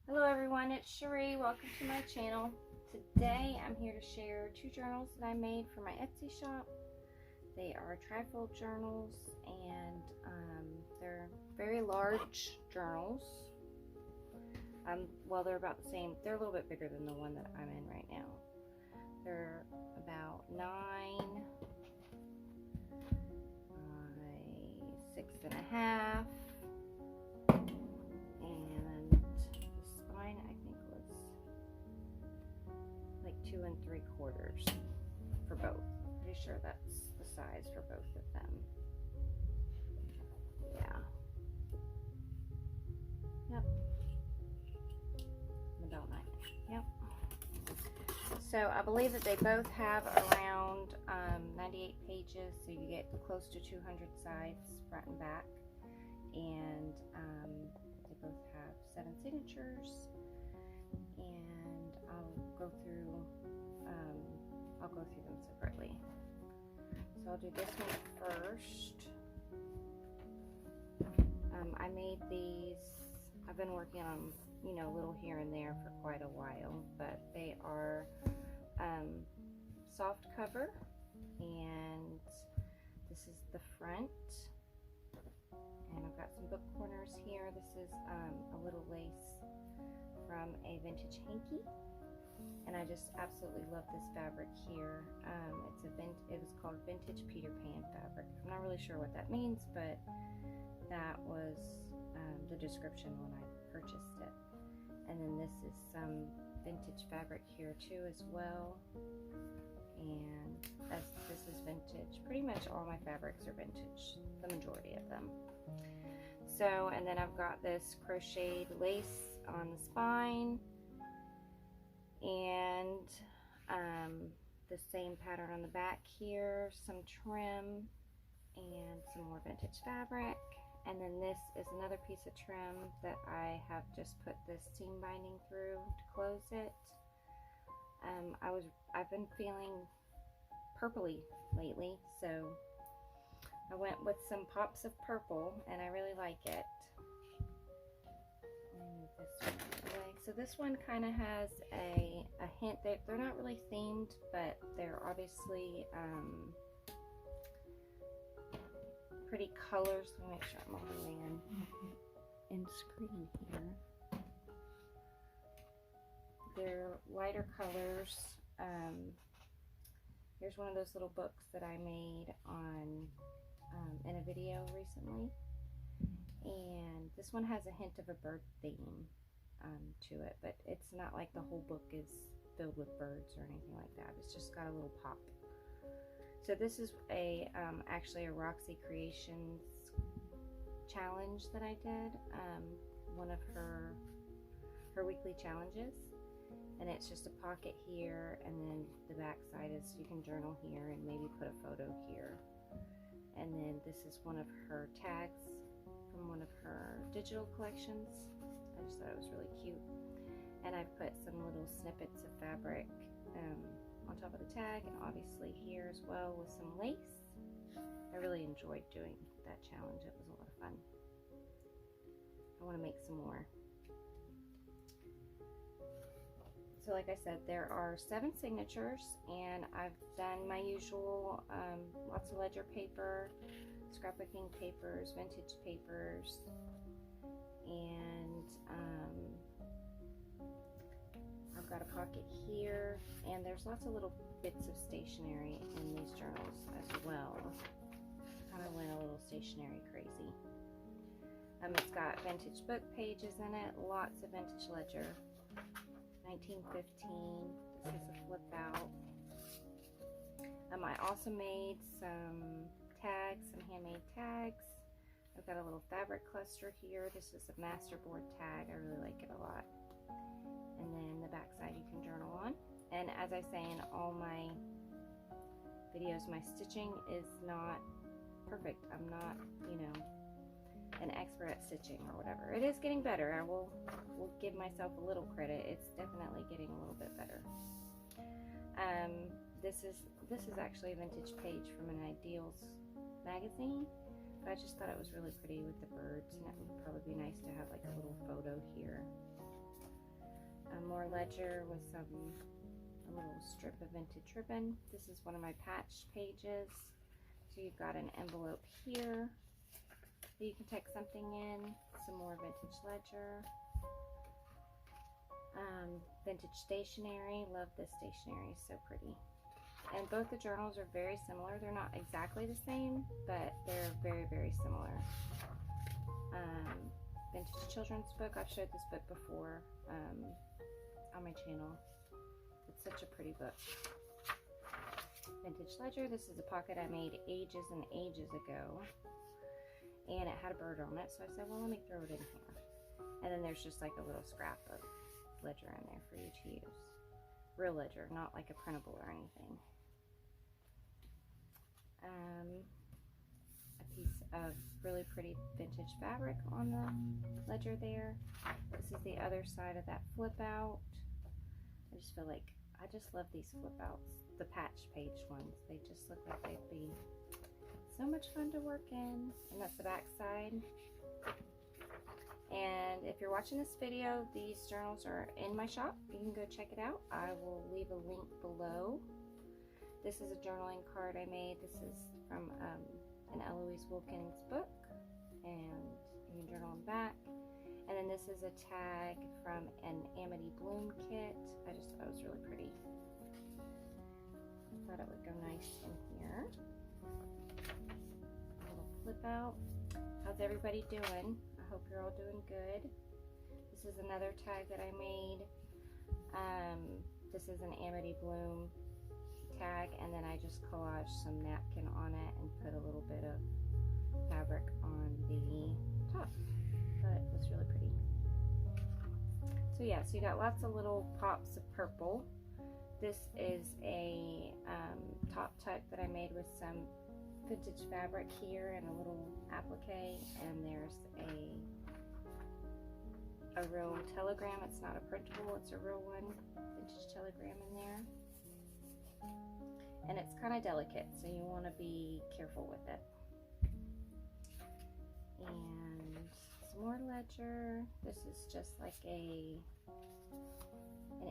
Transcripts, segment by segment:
Hello everyone, it's Cherie. Welcome to my channel. Today I'm here to share two journals that I made for my Etsy shop. They are Trifold journals and they're very large journals. Well, they're about the same. They're a little bit bigger than the one that I'm in right now. They're about 9 by 6.5. Like 2 3/4 for both. Pretty sure that's the size for both of them. Yeah. Yep. About 9. Yep. So I believe that they both have around 98 pages, so you get close to 200 sides front and back, and they both have 7 signatures. And I'll go through them separately. So I'll do this one first. I made these. I've been working on, a little here and there for quite a while, but they are soft cover, and this is the front. And I've got some book corners here. This is a little lace from a vintage hanky, and I just absolutely love this fabric here. It was called vintage Peter Pan fabric. I'm not really sure what that means, but that was the description when I purchased it. And then this is some vintage fabric here too as well, and this is vintage. Pretty much all my fabrics are vintage, the majority of them. So, and then I've got this crocheted lace on the spine, and the same pattern on the back here, some trim, and some more vintage fabric. And then this is another piece of trim that I have just put this seam binding through to close it. I've been feeling purpley lately, so I went with some pops of purple, and I really like it. Move this one out of the way. So this one kind of has a hint. They're not really themed, but they're obviously pretty colors. Let me make sure I'm all the way in screen here. They're lighter colors. Here's one of those little books that I made on in a video recently, and this one has a hint of a bird theme to it, but it's not like the whole book is filled with birds or anything like that. It's just got a little pop. So this is actually a Roxy Creations challenge that I did, one of her weekly challenges, and it's just a pocket here, and then the back side is you can journal here and maybe put a photo here. And then this is one of her tags from one of her digital collections. I just thought it was really cute. And I've put some little snippets of fabric on top of the tag, and obviously here as well with some lace. I really enjoyed doing that challenge. It was a lot of fun. I want to make some more. So like I said, there are 7 signatures, and I've done my usual lots of ledger paper, scrapbooking papers, vintage papers, and I've got a pocket here, and there's lots of little bits of stationery in these journals as well. Kind of went a little stationery crazy. It's got vintage book pages in it, lots of vintage ledger. 1915. This is a flip out. I also made some tags, some handmade tags. I've got a little fabric cluster here. This is a masterboard tag. I really like it a lot. And then the back side you can journal on. And as I say in all my videos, my stitching is not perfect. I'm not, an expert at stitching or whatever. It is getting better. I will give myself a little credit. It's definitely getting a little bit better. This is actually a vintage page from an Ideals magazine, but I just thought it was really pretty with the birds, and it would probably be nice to have like a little photo here. more ledger with a little strip of vintage ribbon. This is one of my patched pages. So you've got an envelope here that you can tuck something in. Some more vintage ledger. Vintage stationery. Love this stationery, so pretty. And both the journals are very similar. They're not exactly the same, but they're very, very similar. Vintage children's book. I've showed this book before on my channel. It's such a pretty book. Vintage ledger. This is a pocket I made ages and ages ago, and it had a bird on it, so I said, well, let me throw it in here. And then there's just like a little scrap of ledger in there for you to use. Real ledger, not like a printable or anything. A piece of really pretty vintage fabric on the ledger there. This is the other side of that flip out. I just feel like, I just love these flip outs, the patch page ones. They just look like they'd be so much fun to work in. And that's the back side. And if you're watching this video, these journals are in my shop. You can go check it out. I will leave a link below. This is a journaling card I made. This is from an Eloise Wilkins book, and you can journal on the back. And then this is a tag from an Amity Bloom kit. I just thought it was really pretty. Thought it would go nice in here. A little flip out. How's everybody doing? I hope you're all doing good. This is another tag that I made. This is an Amity Bloom tag, and then I just collaged some napkin on it and put a little bit of fabric on the top. But it was really pretty. So yeah, so you got lots of little pops of purple. This is a top tuck that I made with some vintage fabric here and a little applique, and there's a real telegram. It's not a printable, it's a real one. Vintage telegram in there. And it's kind of delicate, so you want to be careful with it. And some more ledger. This is just like an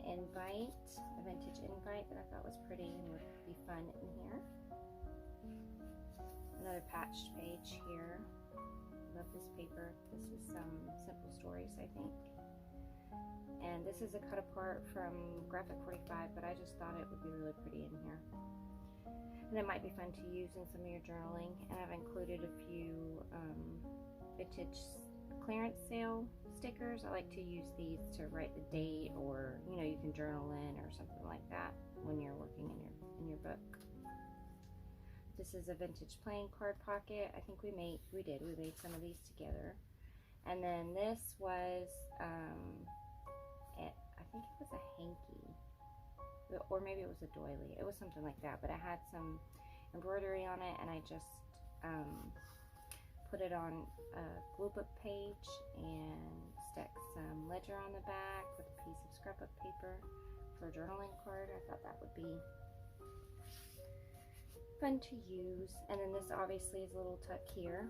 invite, a vintage invite that I thought was pretty and would be fun in here. Another patched page here. Love this paper. This is some Simple Stories, I think. And this is a cut apart from Graphic 45, but I just thought it would be really pretty in here. And it might be fun to use in some of your journaling. And I've included a few vintage clearance sale stickers. I like to use these to write the date, or you know, you can journal in or something like that when you're working in your book. This is a vintage playing card pocket. I think we made some of these together. And then this was I think it was a hanky, or maybe it was a doily. It was something like that, but I had some embroidery on it, and I just put it on a glue book page and stuck some ledger on the back with a piece of scrapbook paper for a journaling card. I thought that would be fun to use. And then this obviously is a little tuck here,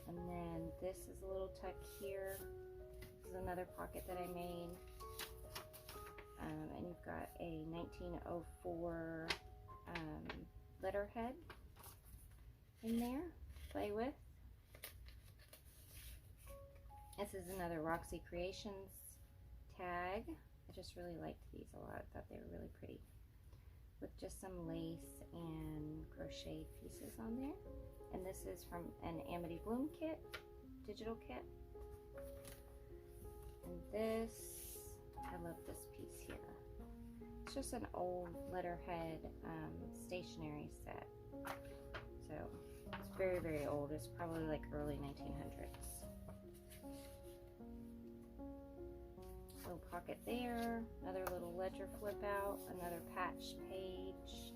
and then this is a little tuck here. This is another pocket that I made. And you've got a 1904 letterhead in there to play with. This is another Roxy Creations tag. I just really liked these a lot. I thought they were really pretty, with just some lace and crochet pieces on there. And this is from an Amity Bloom kit, digital kit. And this, I love this piece here. It's just an old letterhead stationery set. So it's very, very old. It's probably like early 1900s. Little pocket there. Another little ledger flip out. Another patch page.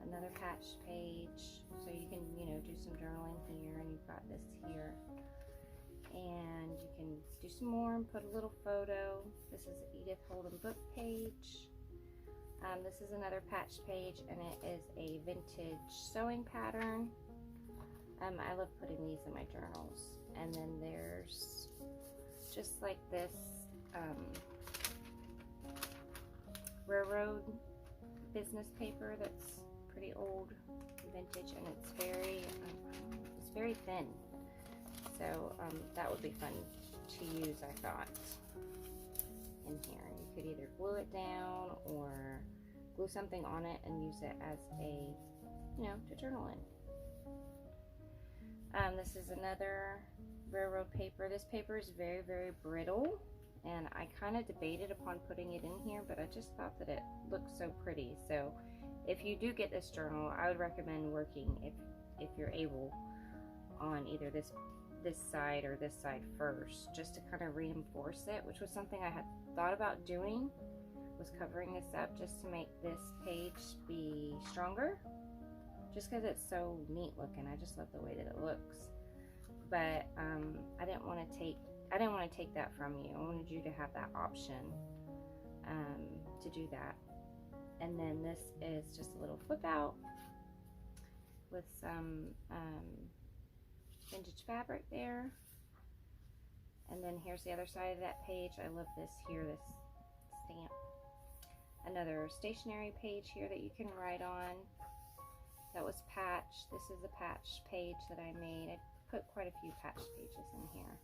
Another patch page. So you can, you know, do some journaling here, and you've got this here. And you can do some more and put a little photo. This is Edith Holden book page. This is another patch page, and it is a vintage sewing pattern. I love putting these in my journals. And then there's just like this railroad business paper that's pretty old, vintage, and it's very thin. So that would be fun to use, I thought, in here. You could either glue it down or glue something on it and use it as a, to journal in. This is another railroad paper. This paper is very, very brittle, and I kind of debated upon putting it in here, but I just thought that it looked so pretty. So if you do get this journal, I would recommend working, if you're able, on either this side or this side first, just to kind of reinforce it, which was something I had thought about doing, was covering this up just to make this page be stronger, just because it's so neat looking. I just love the way that it looks. But I didn't want to take that from you. I wanted you to have that option to do that. And then this is just a little flip out with some vintage fabric there. And then here's the other side of that page. I love this here, this stamp. Another stationery page here that you can write on. That was patched. This is a patch page that I made. I put quite a few patch pages in here.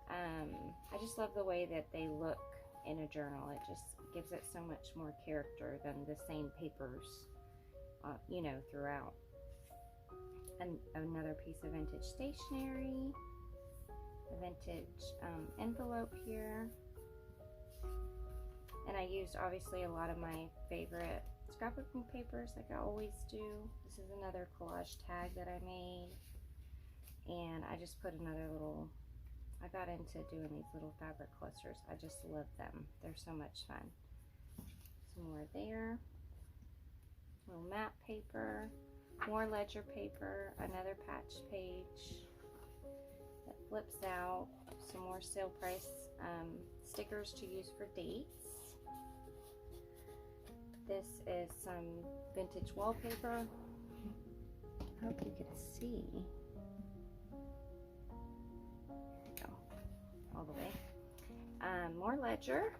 I just love the way that they look in a journal. It just gives it so much more character than the same papers, throughout. And another piece of vintage stationery, a vintage envelope here. And I used, obviously, a lot of my favorite scrapbooking papers like I always do. This is another collage tag that I made. And I just put another little, I got into doing these little fabric clusters. I just love them. They're so much fun. Some more there. Little map paper. More ledger paper. Another patch page that flips out. Some more sale price stickers to use for dates. This is some vintage wallpaper. I hope you can see. All the way. More ledger.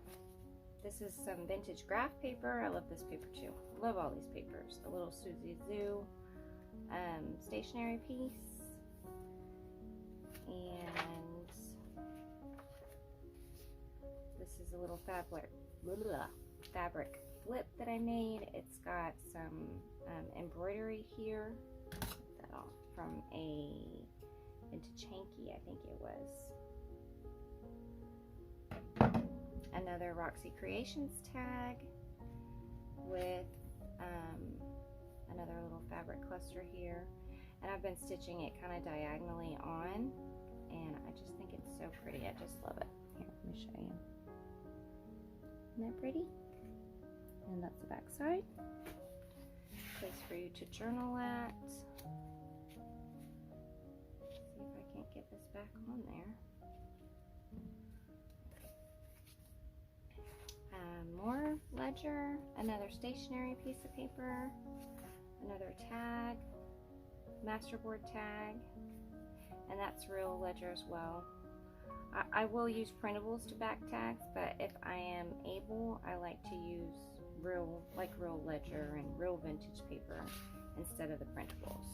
This is some vintage graph paper. I love this paper too. Love all these papers. A little Susie Zoo stationery piece. And this is a little fabric flip that I made. It's got some embroidery here. Put that off from a vintage hanky, I think it was. Another Roxy Creations tag with another little fabric cluster here, and I've been stitching it kind of diagonally on, and I just think it's so pretty. I just love it. Here, let me show you. Isn't that pretty? And that's the back side. Place for you to journal at. See if I can't get this back on there. More ledger, another stationery piece of paper, another tag, masterboard tag, and that's real ledger as well. I will use printables to back tags, but if I am able, I like to use real ledger and real vintage paper instead of the printables.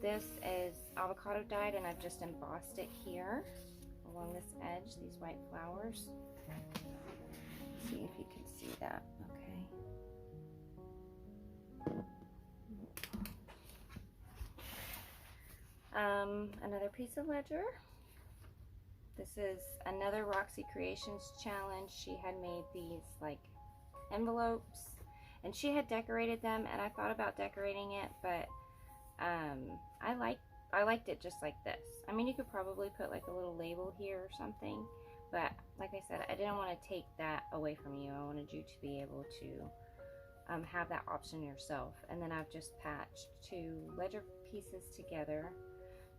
This is avocado dyed, and I've just embossed it here along this edge, these white flowers. See if you can see that. Okay. Another piece of ledger. This is another Roxy Creations challenge. She had made these like envelopes, and she had decorated them, and I thought about decorating it, but I liked it just like this. I mean, you could probably put like a little label here or something, but like I said, I didn't want to take that away from you. I wanted you to be able to have that option yourself. And then I've just patched two ledger pieces together.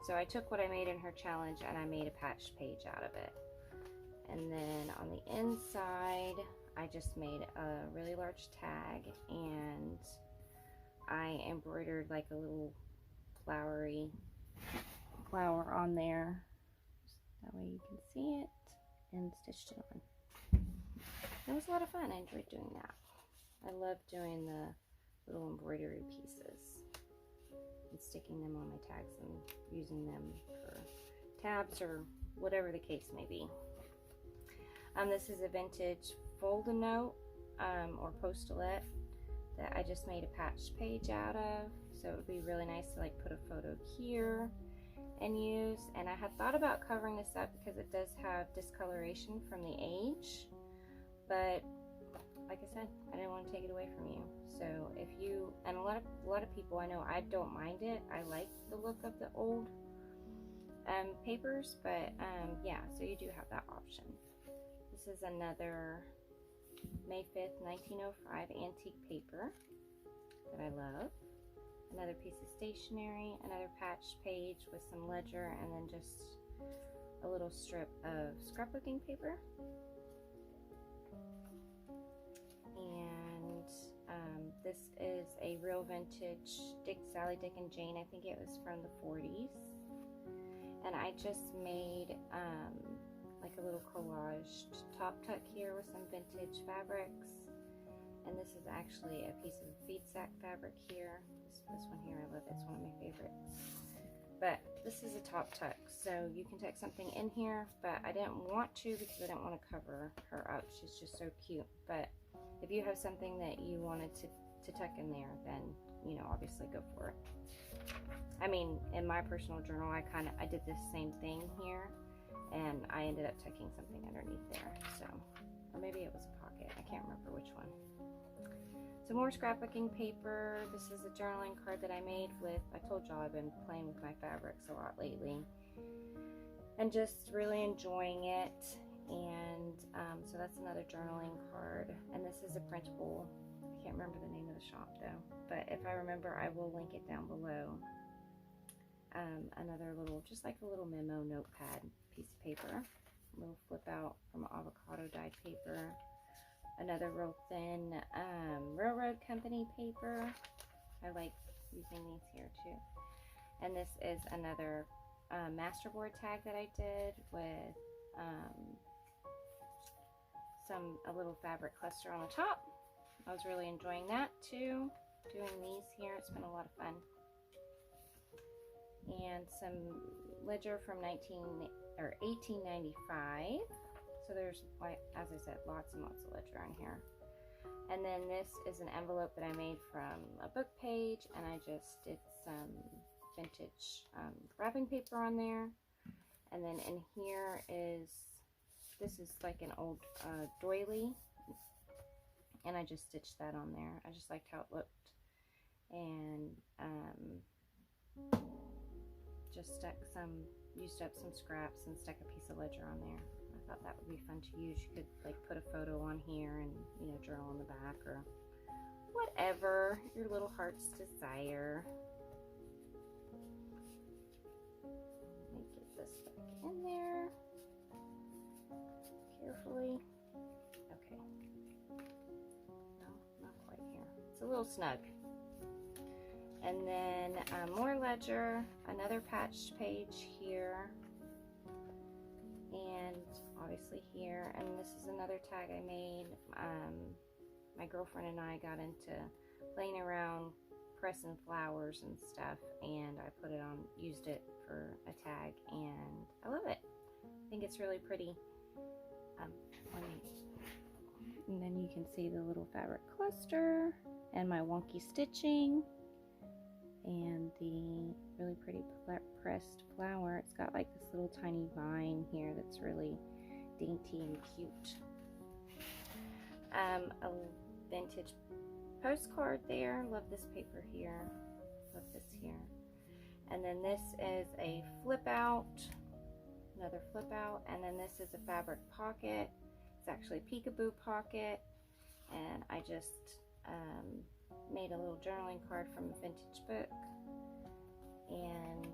So I took what I made in her challenge and I made a patched page out of it. And then on the inside, I just made a really large tag, and I embroidered like a little flowery flower on there. That way you can see it, and stitched it on. It was a lot of fun. I enjoyed doing that. I love doing the little embroidery pieces and sticking them on my tags and using them for tabs or whatever the case may be. This is a vintage fold-a-note or post-a-let that I just made a patch page out of. So it would be really nice to like put a photo here and use. And I had thought about covering this up because it does have discoloration from the age, but like I said, I didn't want to take it away from you. So if you, and a lot of people, I know I don't mind it. I like the look of the old papers, but yeah, so you do have that option. This is another May 5th, 1905 antique paper that I love. Another piece of stationery, another patch page with some ledger, and then just a little strip of scrapbooking paper. And this is a real vintage Sally, Dick, and Jane. I think it was from the 40s. And I just made like a little collaged top tuck here with some vintage fabrics. And this is actually a piece of feed sack fabric here. This one here, I love it. It's one of my favorites. But this is a top tuck, so you can tuck something in here, but I didn't want to because I didn't want to cover her up. She's just so cute. But if you have something that you wanted to tuck in there, then, you know, obviously go for it. I mean, in my personal journal, I did the same thing here, and I ended up tucking something underneath there. So, or maybe it was a pocket. I can't remember which one. Some more scrapbooking paper. This is a journaling card that I made with, I told y'all I've been playing with my fabrics a lot lately and just really enjoying it. And so that's another journaling card. And this is a printable. I can't remember the name of the shop though, but if I remember, I will link it down below. Another little, just like a little memo notepad piece of paper. A little flip out from avocado dyed paper. Another real thin Railroad Company paper. I like using these here too. And this is another masterboard tag that I did with a little fabric cluster on the top. I was really enjoying that too. Doing these here, it's been a lot of fun. And some ledger from 1895. So there's, like, as I said, lots and lots of ledger on here. And then this is an envelope that I made from a book page, and I just did some vintage wrapping paper on there. And then in here is, this is like an old doily, and I just stitched that on there. I just liked how it looked. And just used up some scraps and stuck a piece of ledger on there. I thought that would be fun to use. You could like put a photo on here and, you know, journal on the back or whatever your little heart's desire. Let me get this back in there carefully. Okay. No, not quite here. It's a little snug. And then more ledger, another patched page here, and obviously here. And this is another tag I made. My girlfriend and I got into playing around pressing flowers and stuff, and I put it on, used it for a tag, and I love it. I think it's really pretty. And then you can see the little fabric cluster and my wonky stitching. And the really pretty pressed flower. It's got like this little tiny vine here that's really dainty and cute. A vintage postcard there. Love this paper here. Love this here. And then this is a flip out. Another flip out. And then this is a fabric pocket. It's actually a peekaboo pocket. And I just made a little journaling card from a vintage book and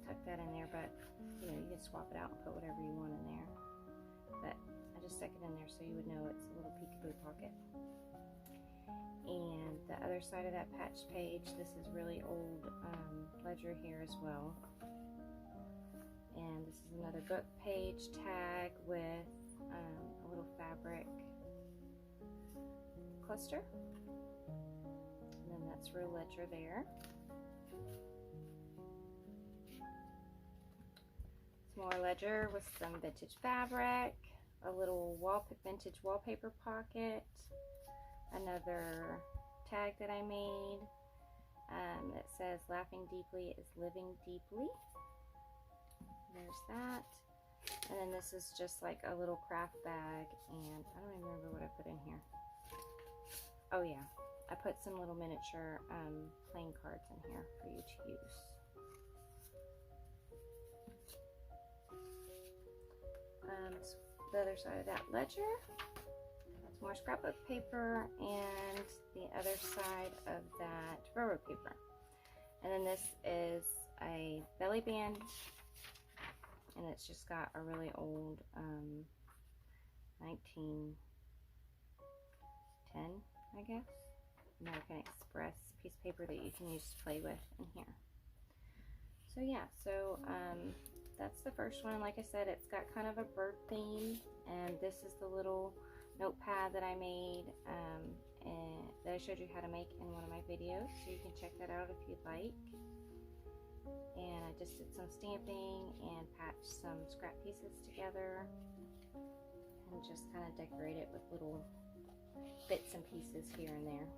tucked that in there, but you know, you can swap it out and put whatever you want in there, but I just stuck it in there so you would know it's a little peekaboo pocket. And the other side of that patch page, this is really old ledger here as well, And this is another book page tag with a little fabric cluster. And then that's row ledger there. More ledger with some vintage fabric, a little vintage wallpaper pocket, another tag that I made that says "Laughing deeply is living deeply." There's that. And then this is just like a little craft bag, and I don't even remember what I put in here. Oh yeah, I put some little miniature playing cards in here for you to use. The other side of that ledger, that's more scrapbook paper, and the other side of that railroad paper. And then this is a belly band, and it's just got a really old 1910, I guess, American Express piece of paper that you can use to play with in here. So yeah, so that's the first one. Like I said, it's got kind of a bird theme, and this is the little notepad that I made and that I showed you how to make in one of my videos, so you can check that out if you'd like. And I just did some stamping and patched some scrap pieces together and just kind of decorate it with little bits and pieces here and there.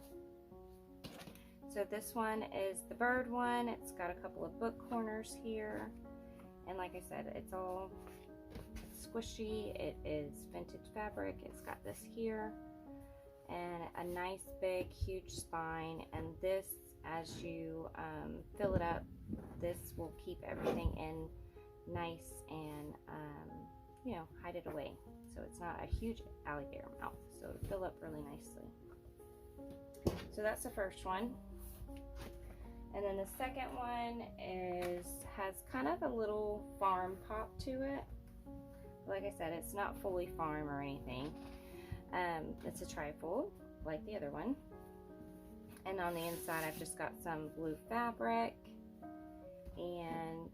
So this one is the bird one. It's got a couple of book corners here. And like I said, it's all squishy. It is vintage fabric. It's got this here and a nice big huge spine. And this, as you fill it up, this will keep everything in nice and you know, hide it away. So it's not a huge alligator mouth. So it'll fill up really nicely. So that's the first one. And then the second one has kind of a little farm pop to it. Like I said, it's not fully farm or anything. It's a trifold like the other one. And on the inside, I've just got some blue fabric, and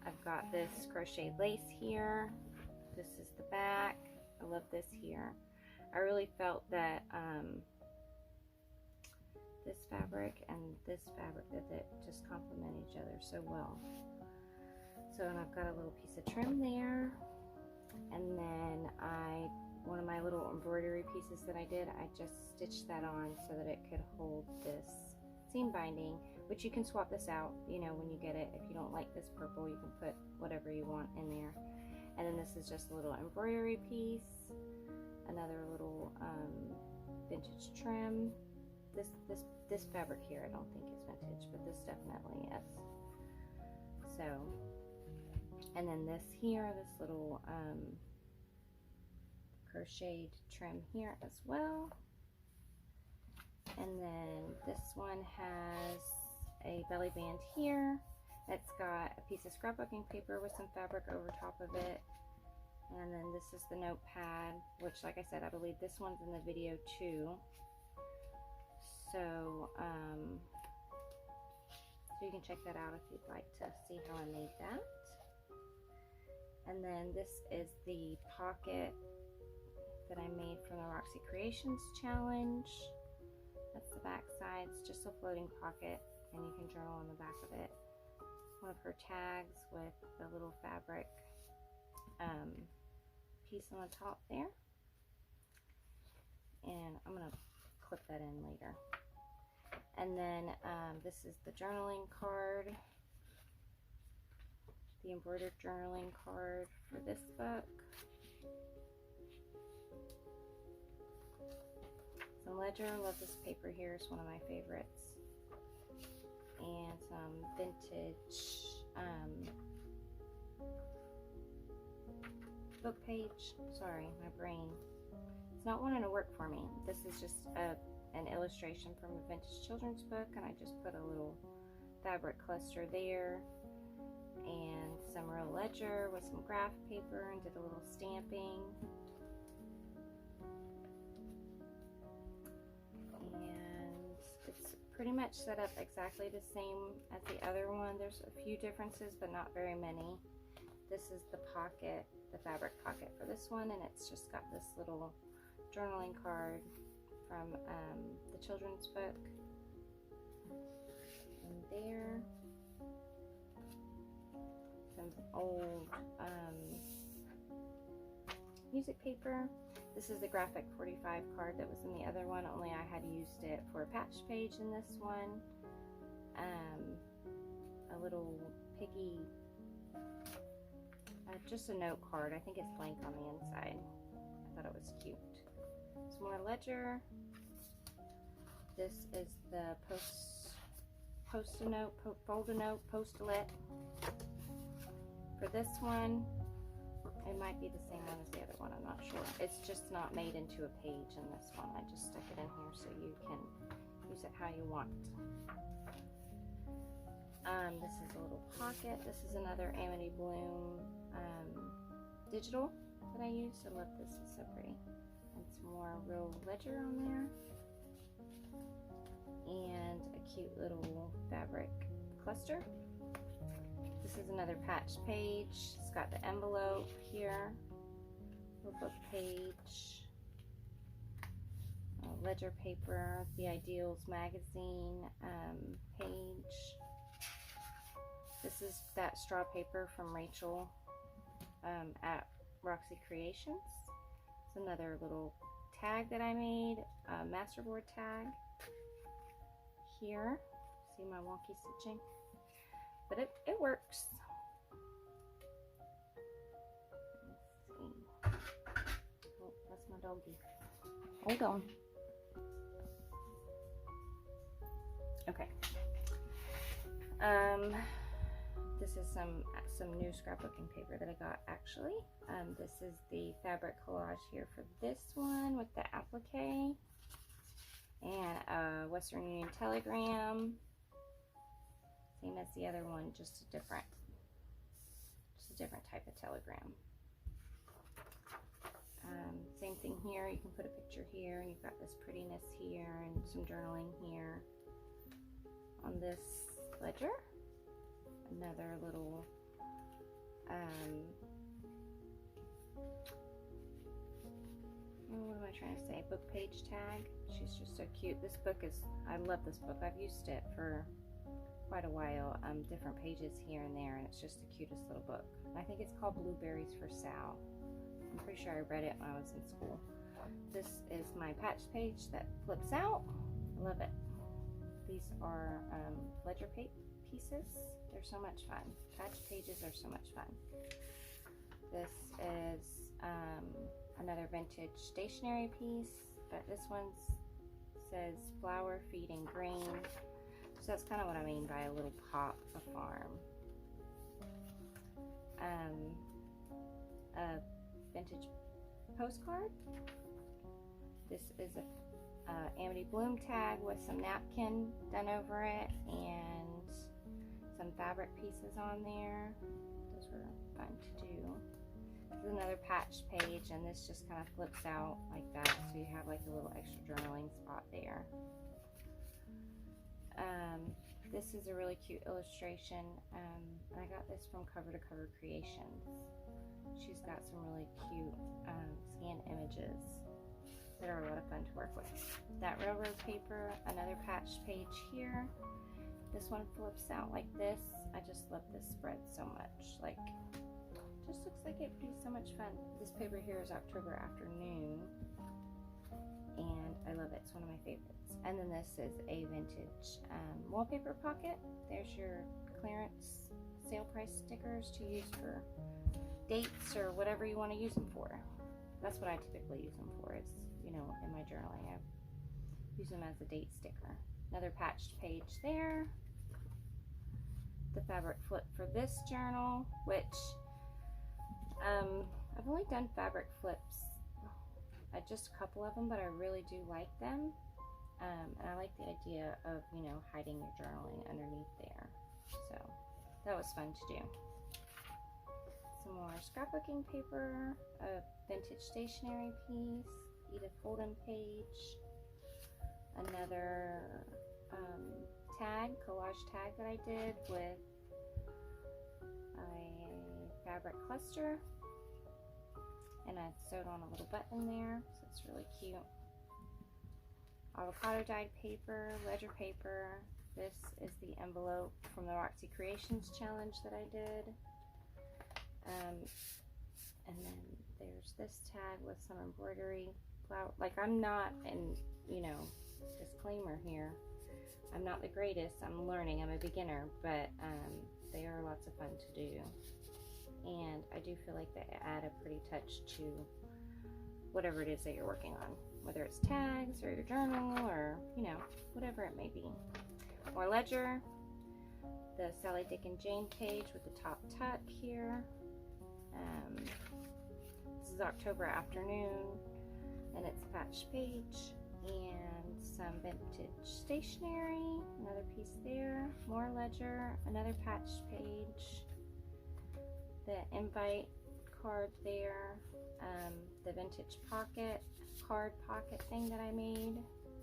I've got this crocheted lace here. This is the back. I love this here. I really felt that this fabric and this fabric, that just complement each other so well. So, and I've got a little piece of trim there, and then one of my little embroidery pieces that I did, I just stitched that on so that it could hold this seam binding, which you can swap this out, you know, when you get it. If you don't like this purple, you can put whatever you want in there. And then this is just a little embroidery piece, another little vintage trim. This fabric here I don't think is vintage, but this definitely is. So, and then this here, this little crocheted trim here as well. And then this one has a belly band here. It's got a piece of scrapbooking paper with some fabric over top of it. And then this is the notepad, which, like I said, I believe this one's in the video too. So, so you can check that out if you'd like to see how I made that. And then this is the pocket that I made from the Roxy Creations challenge. That's the back side. It's just a floating pocket, and you can journal on the back of it. One of her tags with the little fabric piece on the top there. And I'm going to clip that in later. And then this is the journaling card, the embroidered journaling card for this book. Some ledger, love this paper here, it's one of my favorites. And some vintage book page. Sorry, my brain. It's not wanting to work for me. This is just an illustration from a vintage children's book, and I just put a little fabric cluster there, and some real ledger with some graph paper, and did a little stamping. And it's pretty much set up exactly the same as the other one. There's a few differences, but not very many. This is the pocket, the fabric pocket for this one, and it's just got this little journaling card from the children's book. And there, some old music paper. This is the graphic 45 card that was in the other one, only I had used it for a patch page in this one. A little piggy, just a note card. I think it's blank on the inside. I thought it was cute. Some more ledger. This is the post-a-note, fold-a-note, post-a-lit. For this one, it might be the same one as the other one, I'm not sure. It's just not made into a page in this one. I just stuck it in here so you can use it how you want. This is a little pocket. This is another Amity Bloom digital that I use. I love this, it's so pretty. And some more real ledger on there. And a cute little fabric cluster. This is another patch page. It's got the envelope here, little book page, ledger paper, the Ideals magazine page. This is that straw paper from Rachel at Roxy Creations. It's another little tag that I made, a masterboard tag here. See my wonky stitching? But it works. Let's see. Oh, that's my doggy. Hold on. Okay. This is some new scrapbooking paper that I got actually. This is the fabric collage here for this one with the applique and a Western Union telegram. Same as the other one, just a different type of telegram. Same thing here. You can put a picture here, and you've got this prettiness here, and some journaling here. On this ledger, another little what am I trying to say? Book page tag. She's just so cute. This book is, I love this book. I've used it for quite a while, different pages here and there, and it's just the cutest little book. I think it's called Blueberries for Sal. I'm pretty sure I read it when I was in school. This is my patch page that flips out. I love it. These are ledger pieces. They're so much fun. Patch pages are so much fun. This is another vintage stationery piece, but this one says flower feeding green. So that's kind of what I mean by a little pop, a farm. A vintage postcard. This is a Amity Bloom tag with some napkin done over it and some fabric pieces on there. Those were fun to do. This is another patch page, and this just kind of flips out like that, so you have like a little extra journaling spot there. This is a really cute illustration, and I got this from Cover to Cover Creations. She's got some really cute scanned images that are a lot of fun to work with. That railroad paper, another patch page here. This one flips out like this. I just love this spread so much. Like, just looks like it would be so much fun. This paper here is October Afternoon, and I love it. It's one of my favorites. And then this is a vintage wallpaper pocket. There's your clearance sale price stickers to use for dates or whatever you want to use them for. That's what I typically use them for, is, you know, in my journaling. I use them as a date sticker. Another patched page there. The fabric flip for this journal, which I've only done fabric flips, just a couple of them, but I really do like them. And I like the idea of, you know, hiding your journaling underneath there. So that was fun to do. Some more scrapbooking paper, a vintage stationery piece, Edith Holden page, another collage tag that I did with, I fabric cluster. And I sewed on a little button there, so it's really cute. Avocado dyed paper, ledger paper. This is the envelope from the Roxy Creations challenge that I did. And then there's this tag with some embroidery flower. Like, I'm not, and you know, disclaimer here, I'm not the greatest. I'm learning. I'm a beginner, but they are lots of fun to do. And I do feel like they add a pretty touch to whatever it is that you're working on, whether it's tags or your journal or, you know, whatever it may be. More ledger, the Sally, Dick, and Jane page with the top tuck here. This is October afternoon, and it's a patch page and some vintage stationery, another piece there, more ledger, another patch page, the invite card there, the vintage card pocket thing that I made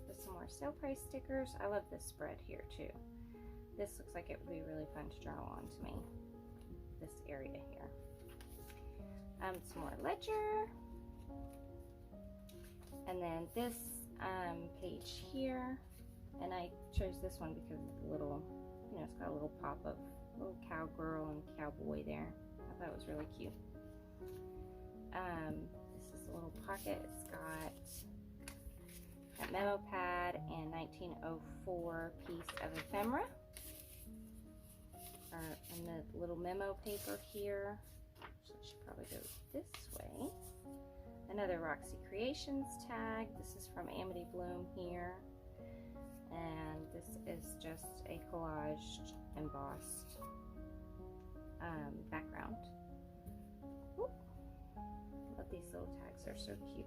with some more sale price stickers. I love this spread here too. This looks like it would be really fun to journal on to me, this area here. Some more ledger, and then this page here, and I chose this one because of the little, you know, it's got a little pop of little cowgirl and cowboy there. I thought it was really cute. This is a little pocket. It's got a memo pad and 1904 piece of ephemera, and the little memo paper here. So I should probably go this way. Another Roxy Creations tag. This is from Amity Bloom here, and this is just a collaged embossed background. Ooh. Love these little tags, they're so cute.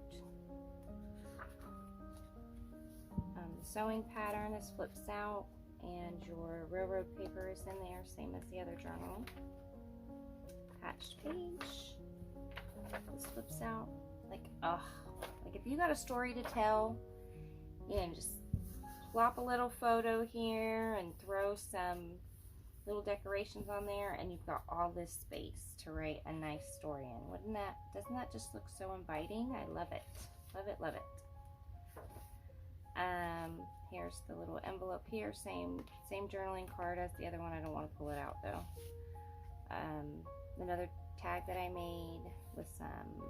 The sewing pattern, this flips out, and your railroad paper is in there, same as the other journal. Patched page, this flips out. Like, like if you got a story to tell, you know, just plop a little photo here and throw some little decorations on there, and you've got all this space to write a nice story in. Doesn't that just look so inviting? I love it. Love it, love it. Here's the little envelope here, same journaling card as the other one. I don't want to pull it out though. Another tag that I made with some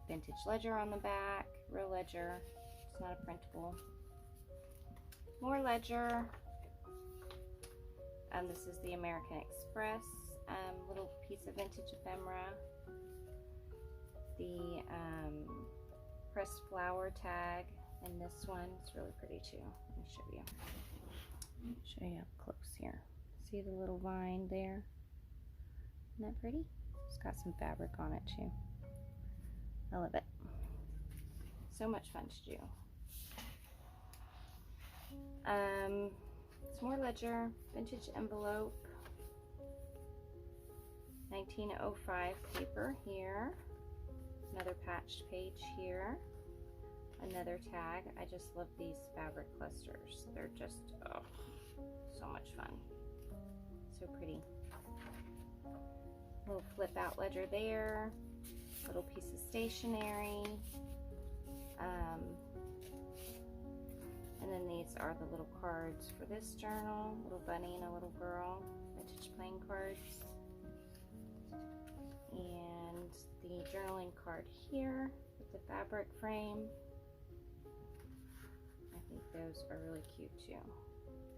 vintage ledger on the back, real ledger. It's not a printable. More ledger. This is the American Express little piece of vintage ephemera. The pressed flower tag, and this one is really pretty too. Let me show you. Show you up close here. See the little vine there? Isn't that pretty? It's got some fabric on it too. I love it. So much fun to do. It's more ledger, vintage envelope, 1905 paper here, another patched page here, another tag. I just love these fabric clusters. They're just, oh, so much fun. So pretty. Little flip out ledger there, little piece of stationery. And then these are the little cards for this journal, little bunny and a little girl, vintage playing cards. And the journaling card here with the fabric frame. I think those are really cute too.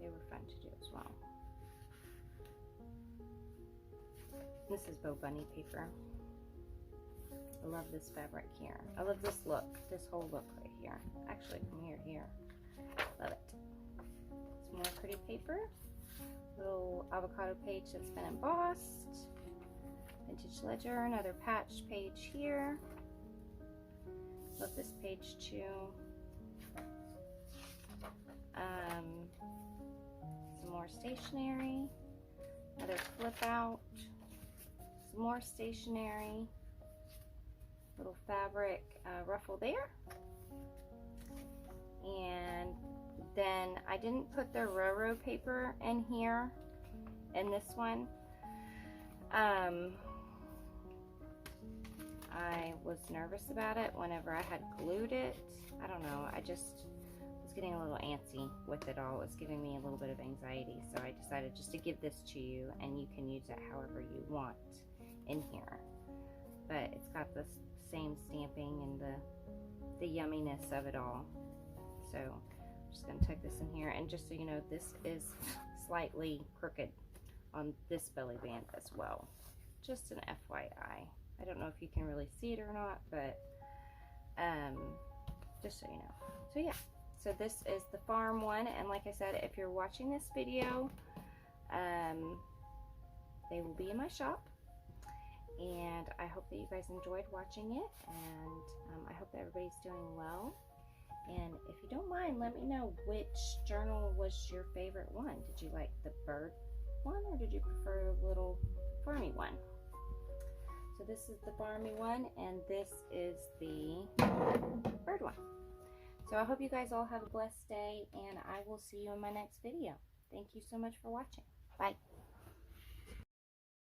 They were fun to do as well. This is Bo Bunny paper. I love this fabric here. I love this look, this whole look right here. Actually, from here to here. Love it. Some more pretty paper. Little avocado page that's been embossed. Vintage ledger, another patched page here. Love this page too. Some more stationery. Another flip out. Some more stationery. Little fabric ruffle there. And then I didn't put the railroad paper in here in this one. I was nervous about it whenever I had glued it. I don't know, I just was getting a little antsy with it all. It was giving me a little bit of anxiety, so I decided just to give this to you, and you can use it however you want in here. But it's got the same stamping and the yumminess of it all. So I'm just going to tuck this in here, and just so you know, this is slightly crooked on this belly band as well. Just an FYI. I don't know if you can really see it or not, but just so you know. So yeah, so this is the farm one, and like I said, if you're watching this video, they will be in my shop, and I hope that you guys enjoyed watching it, and I hope that everybody's doing well. And if you don't mind, let me know which journal was your favorite one. Did you like the bird one, or did you prefer a little farmy one? So this is the farmy one, and this is the bird one. So I hope you guys all have a blessed day, and I will see you in my next video. Thank you so much for watching. Bye.